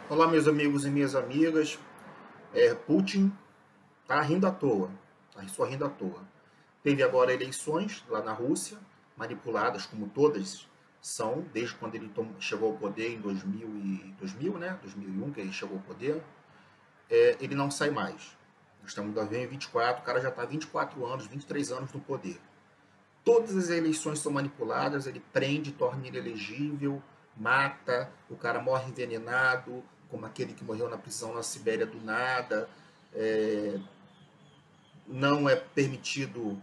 Olá, meus amigos e minhas amigas. Putin está rindo à toa, está só rindo à toa. Teve agora eleições lá na Rússia, manipuladas como todas são, desde quando ele chegou ao poder em 2000, né? 2001, que ele chegou ao poder. Ele não sai mais. Nós estamos em 2024, o cara já está 24 anos, 23 anos no poder. Todas as eleições são manipuladas, ele prende, torna inelegível, mata, o cara morre envenenado, como aquele que morreu na prisão na Sibéria do nada, é, não é permitido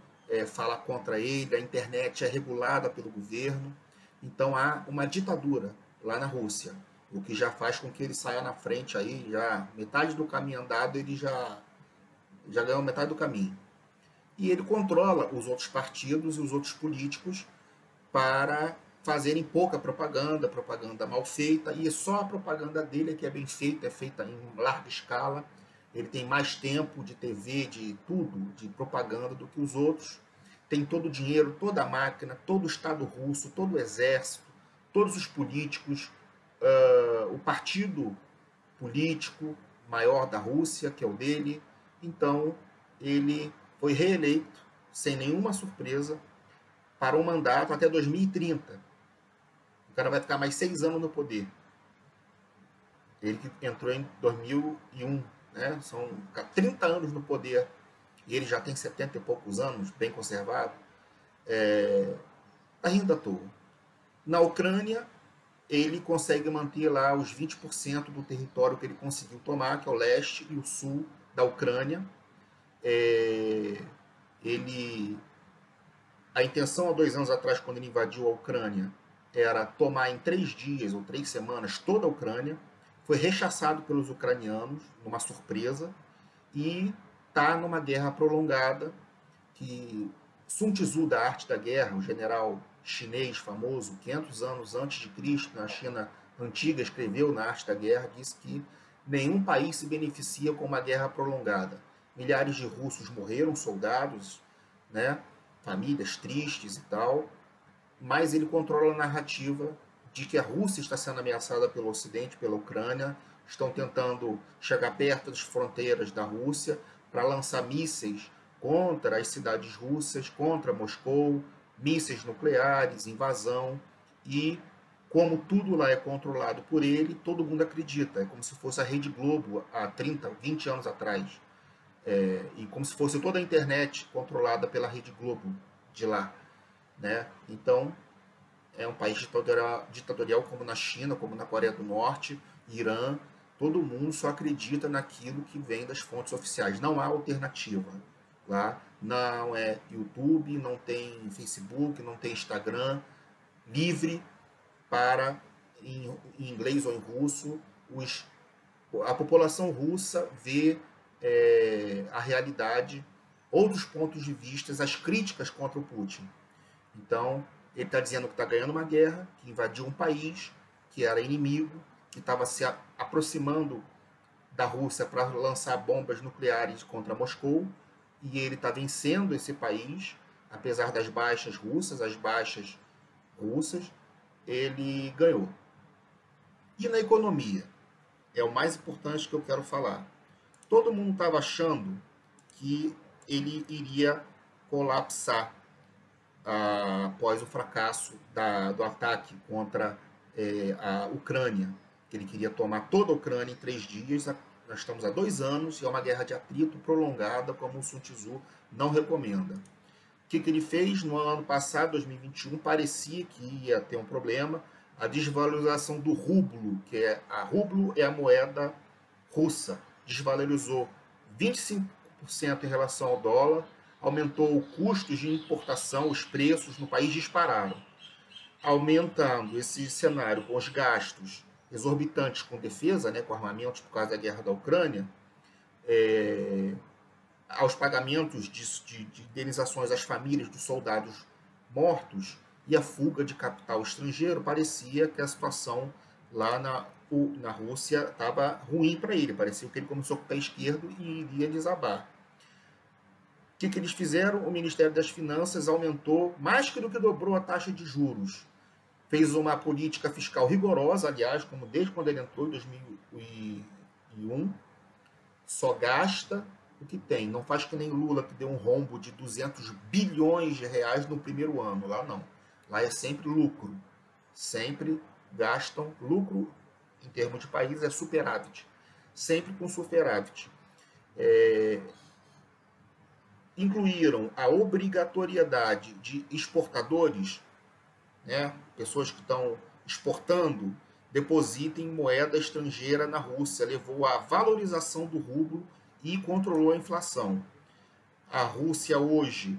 falar contra ele, a internet é regulada pelo governo, então há uma ditadura lá na Rússia, o que já faz com que ele saia na frente aí, já metade do caminho andado ele já ganhou metade do caminho. E ele controla os outros partidos e os outros políticos para fazerem pouca propaganda, propaganda mal feita, e só a propaganda dele é que é bem feita, é feita em larga escala. Ele tem mais tempo de TV, de tudo, de propaganda do que os outros. Tem todo o dinheiro, toda a máquina, todo o Estado russo, todo o exército, todos os políticos, o partido político maior da Rússia, que é o dele. Então, ele foi reeleito, sem nenhuma surpresa, para um mandato até 2030. O cara vai ficar mais 6 anos no poder. Ele que entrou em 2001, né? São 30 anos no poder, e ele já tem 70 e poucos anos, bem conservado. Tá rindo à toa. Na Ucrânia, ele consegue manter lá os 20% do território que ele conseguiu tomar, que é o leste e o sul da Ucrânia. Ele A intenção há 2 anos atrás, quando ele invadiu a Ucrânia, era tomar em 3 dias ou 3 semanas toda a Ucrânia. Foi rechaçado pelos ucranianos, numa surpresa, e está numa guerra prolongada que Sun Tzu, da arte da guerra, o general chinês famoso, 500 anos antes de Cristo, na China antiga, escreveu na arte da guerra, disse que nenhum país se beneficia com uma guerra prolongada. Milhares de russos morreram, soldados, né? Famílias tristes e tal, mas ele controla a narrativa de que a Rússia está sendo ameaçada pelo Ocidente, pela Ucrânia, estão tentando chegar perto das fronteiras da Rússia para lançar mísseis contra as cidades russas, contra Moscou, mísseis nucleares, invasão, e como tudo lá é controlado por ele, todo mundo acredita, é como se fosse a Rede Globo há 30, 20 anos atrás. E como se fosse toda a internet controlada pela Rede Globo de lá, né? Então, é um país ditatorial como na China, como na Coreia do Norte, Irã. Todo mundo só acredita naquilo que vem das fontes oficiais. Não há alternativa. Lá não é YouTube, não tem Facebook, não tem Instagram livre para, em inglês ou em russo, a população russa vê a realidade, outros pontos de vista, as críticas contra o Putin. Então, ele está dizendo que está ganhando uma guerra, que invadiu um país que era inimigo, que estava se aproximando da Rússia para lançar bombas nucleares contra Moscou, e ele está vencendo esse país, apesar das baixas russas, ele ganhou. E na economia? É o mais importante que eu quero falar. Todo mundo estava achando que ele iria colapsar após o fracasso do ataque contra a Ucrânia, que ele queria tomar toda a Ucrânia em 3 dias. Nós estamos há 2 anos e é uma guerra de atrito prolongada, como o Sun Tzu não recomenda. O que ele fez no ano passado, 2021, parecia que ia ter um problema, a desvalorização do rublo, rublo é a moeda russa, desvalorizou 25% em relação ao dólar, aumentou o custo de importação, os preços no país dispararam. Aumentando esse cenário com os gastos exorbitantes com defesa, né, com armamentos por causa da guerra da Ucrânia, aos pagamentos de indenizações às famílias dos soldados mortos e a fuga de capital estrangeiro, parecia que a situação lá na Rússia estava ruim para ele. Parecia que ele começou com o pé esquerdo e iria desabar. O que eles fizeram? O Ministério das Finanças aumentou, mais do que dobrou a taxa de juros. fez uma política fiscal rigorosa, aliás, como desde quando ele entrou em 2001, só gasta o que tem. Não faz que nem Lula, que deu um rombo de 200 bilhões de reais no primeiro ano. Lá não. Lá é sempre lucro. Sempre gastam lucro, em termos de país, é superávit. Sempre com superávit. Incluíram a obrigatoriedade de exportadores, né, pessoas que estão exportando, depositem moeda estrangeira na Rússia, levou à valorização do rublo e controlou a inflação. A Rússia hoje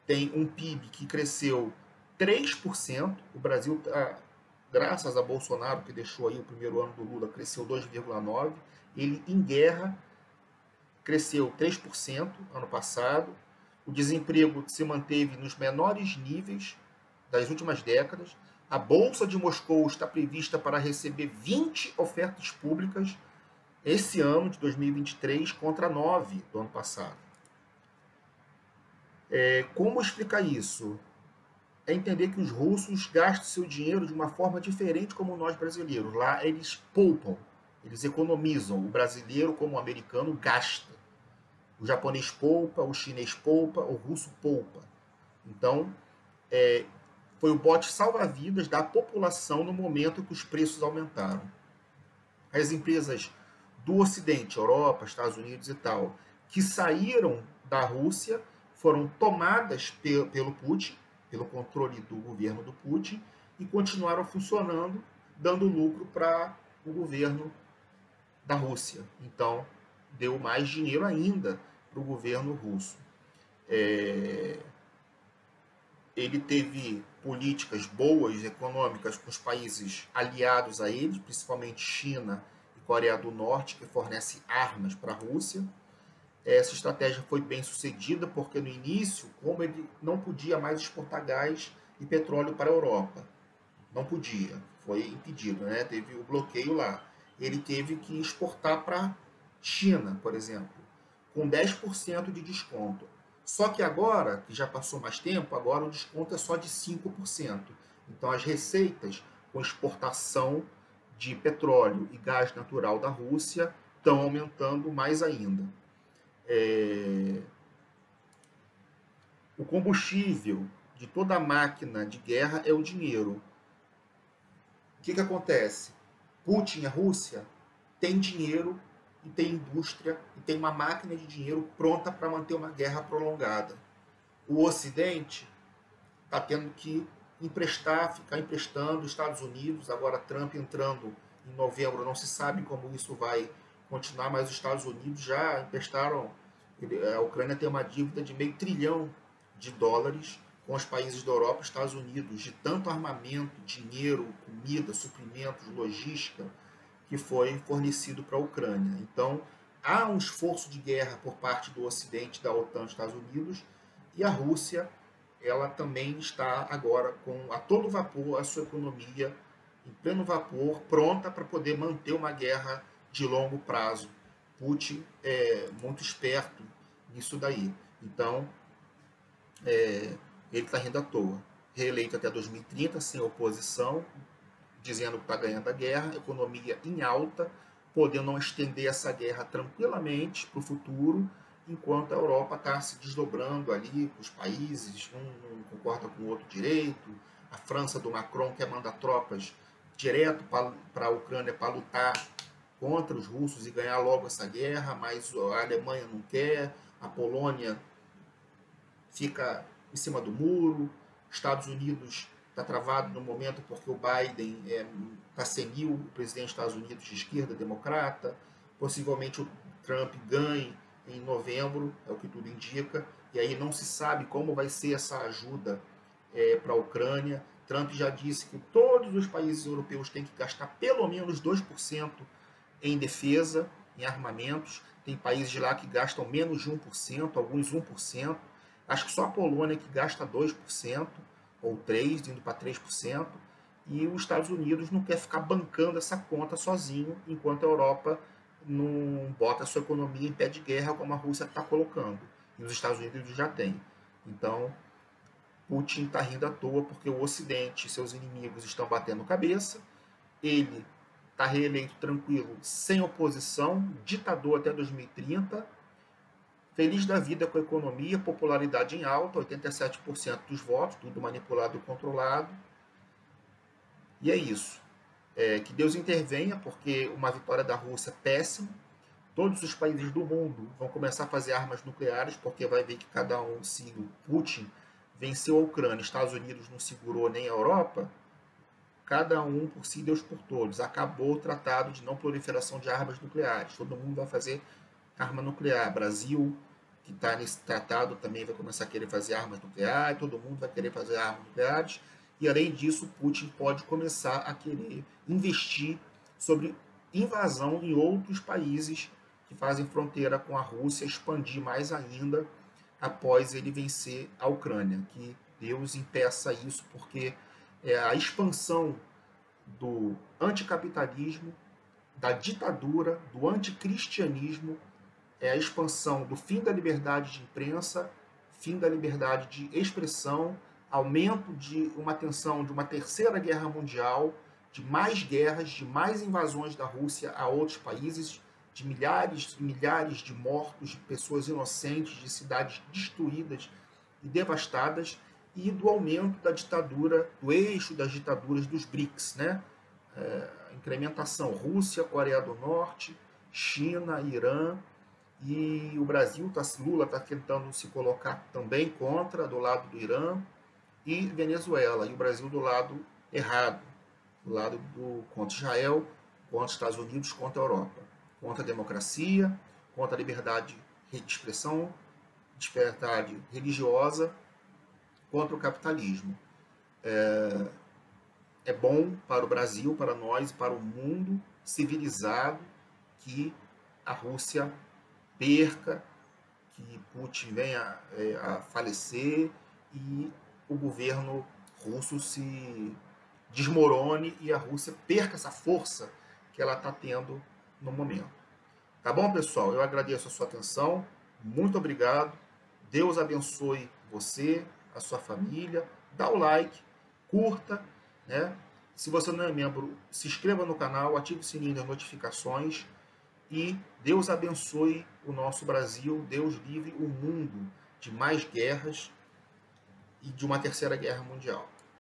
tem um PIB que cresceu 3%, o Brasil, graças a Bolsonaro, que deixou aí o primeiro ano do Lula, cresceu 2,9%, ele em guerra cresceu 3% ano passado, o desemprego se manteve nos menores níveis das últimas décadas, a Bolsa de Moscou está prevista para receber 20 ofertas públicas esse ano de 2023 contra 9 do ano passado. Como explicar isso? É entender que os russos gastam seu dinheiro de uma forma diferente como nós brasileiros. Lá eles poupam, eles economizam. O brasileiro, como o americano, gasta. O japonês poupa, o chinês poupa, o russo poupa. Então, foi o bote salva-vidas da população no momento que os preços aumentaram. As empresas do Ocidente, Europa, Estados Unidos e tal, que saíram da Rússia, foram tomadas pelo Putin, pelo controle do governo do Putin, e continuaram funcionando, dando lucro para o governo da Rússia. Então, deu mais dinheiro ainda para o governo russo. Ele teve políticas boas, econômicas, com os países aliados a ele, principalmente China e Coreia do Norte, que fornecem armas para a Rússia. Essa estratégia foi bem sucedida, porque no início, como ele não podia mais exportar gás e petróleo para a Europa, não podia, foi impedido, né? Teve o bloqueio lá. Ele teve que exportar para a China, por exemplo, com 10% de desconto. Só que agora, que já passou mais tempo, agora o desconto é só de 5%. Então as receitas com exportação de petróleo e gás natural da Rússia estão aumentando mais ainda. O combustível de toda a máquina de guerra é o dinheiro. O que acontece? Putin e a Rússia têm dinheiro e tem indústria e tem uma máquina de dinheiro pronta para manter uma guerra prolongada. O Ocidente está tendo que emprestar, ficar emprestando. Os Estados Unidos, agora Trump entrando em novembro, não se sabe como isso vai continuar, mas os Estados Unidos já emprestaram. A Ucrânia tem uma dívida de $500 bilhão com os países da Europa e Estados Unidos, de tanto armamento, dinheiro, comida, suprimentos, logística que foi fornecido para a Ucrânia. Então, há um esforço de guerra por parte do Ocidente, da OTAN, Estados Unidos, e a Rússia, ela também está agora com a todo vapor a sua economia em pleno vapor, pronta para poder manter uma guerra de longo prazo. Putin é muito esperto nisso daí. Então, ele está rindo à toa. Reeleito até 2030, sem oposição, dizendo que está ganhando a guerra, economia em alta, podendo estender essa guerra tranquilamente para o futuro, enquanto a Europa está se desdobrando ali, os países, um não concorda com o outro direito, a França do Macron quer mandar tropas direto para a Ucrânia para lutar contra os russos e ganhar logo essa guerra, mas a Alemanha não quer, a Polônia fica em cima do muro, Estados Unidos está travado no momento porque o Biden está senil, o presidente dos Estados Unidos de esquerda, democrata, possivelmente o Trump ganhe em novembro, é o que tudo indica, e aí não se sabe como vai ser essa ajuda para a Ucrânia. Trump já disse que todos os países europeus têm que gastar pelo menos 2% em defesa, em armamentos. Tem países lá que gastam menos de 1%, alguns 1%. Acho que só a Polônia que gasta 2%, ou 3%, indo para 3%. E os Estados Unidos não quer ficar bancando essa conta sozinho, enquanto a Europa não bota a sua economia em pé de guerra, como a Rússia está colocando. E os Estados Unidos já têm. Então, Putin está rindo à toa porque o Ocidente e seus inimigos estão batendo cabeça. Ele está reeleito tranquilo, sem oposição, ditador até 2030, feliz da vida com a economia, popularidade em alta, 87% dos votos, tudo manipulado e controlado. E é isso. Que Deus intervenha, porque uma vitória da Rússia é péssima. Todos os países do mundo vão começar a fazer armas nucleares, porque vai ver que cada um, se o Putin venceu a Ucrânia, Estados Unidos não segurou nem a Europa, cada um por si, Deus por todos. Acabou o tratado de não proliferação de armas nucleares. Todo mundo vai fazer arma nuclear. Brasil, que está nesse tratado, também vai começar a querer fazer armas nucleares. Todo mundo vai querer fazer armas nucleares. E, além disso, Putin pode começar a querer investir sobre invasão em outros países que fazem fronteira com a Rússia, expandir mais ainda após ele vencer a Ucrânia. Que Deus impeça isso, porque a expansão do anticapitalismo, da ditadura, do anticristianismo, é a expansão do fim da liberdade de imprensa, fim da liberdade de expressão, aumento de uma tensão de uma terceira guerra mundial, de mais guerras, de mais invasões da Rússia a outros países, de milhares e milhares de mortos, de pessoas inocentes, de cidades destruídas e devastadas, e do aumento da ditadura, do eixo das ditaduras dos BRICS, né? Incrementação Rússia, Coreia do Norte, China, Irã, e o Brasil, Lula está tentando se colocar também contra, do lado do Irã, e Venezuela, e o Brasil do lado errado, do lado contra Israel, contra os Estados Unidos, contra a Europa, contra a democracia, contra a liberdade de expressão, liberdade religiosa, contra o capitalismo. É bom para o Brasil, para nós, para o mundo civilizado que a Rússia perca, que Putin venha a falecer e o governo russo se desmorone e a Rússia perca essa força que ela está tendo no momento. Tá bom, pessoal? Eu agradeço a sua atenção. Muito obrigado. Deus abençoe você, a sua família. Dá o like, curta, né? Se você não é membro, se inscreva no canal, ative o sininho das notificações e Deus abençoe o nosso Brasil, Deus livre o mundo de mais guerras e de uma terceira guerra mundial.